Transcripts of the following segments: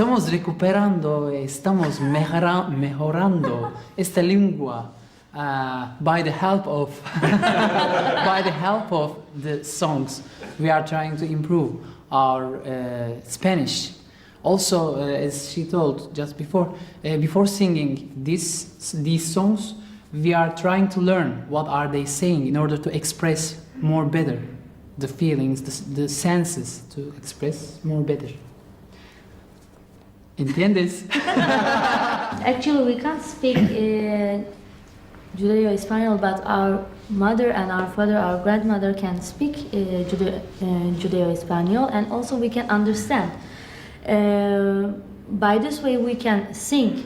estamos recuperando, estamos mejorando esta lengua by the help of the songs. We are trying to improve our Spanish. Also, as she told just before singing these songs, we are trying to learn what are they saying in order to express more better the feelings, the senses, to express more better. ¿Entiendes? Actually, we can't speak Judeo-Espanol, but our mother and our father, our grandmother can speak Judeo-Espanol, and also we can understand. By this way, we can sing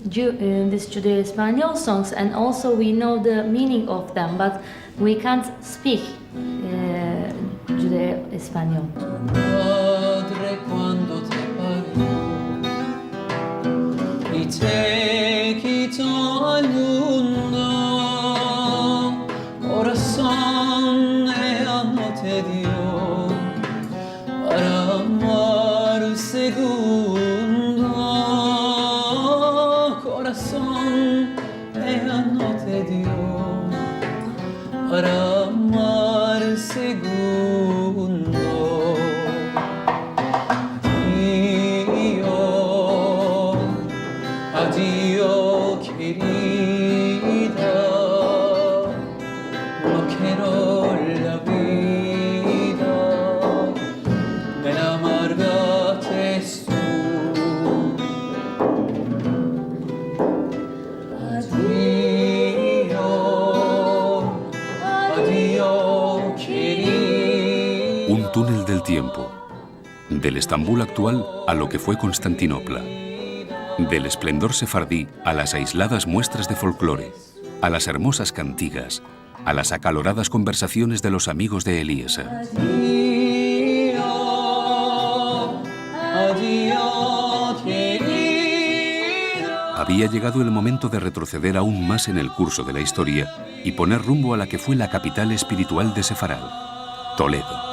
these Judeo-Espanol songs, and also we know the meaning of them, but we can't speak Judeo-Espanol. Padre, cuando te parió y te quitó al mundo, corazón ella no te dio para amar segundo. Corazón ella no te dio para amar segundo. Adiós, querida, no quiero la vida, me la amargaste tú. Adiós, querida. Un túnel del tiempo, del Estambul actual a lo que fue Constantinopla. Del esplendor sefardí a las aisladas muestras de folclore, a las hermosas cantigas, a las acaloradas conversaciones de los amigos de Eliezer. Había llegado el momento de retroceder aún más en el curso de la historia y poner rumbo a la que fue la capital espiritual de Sefarad, Toledo.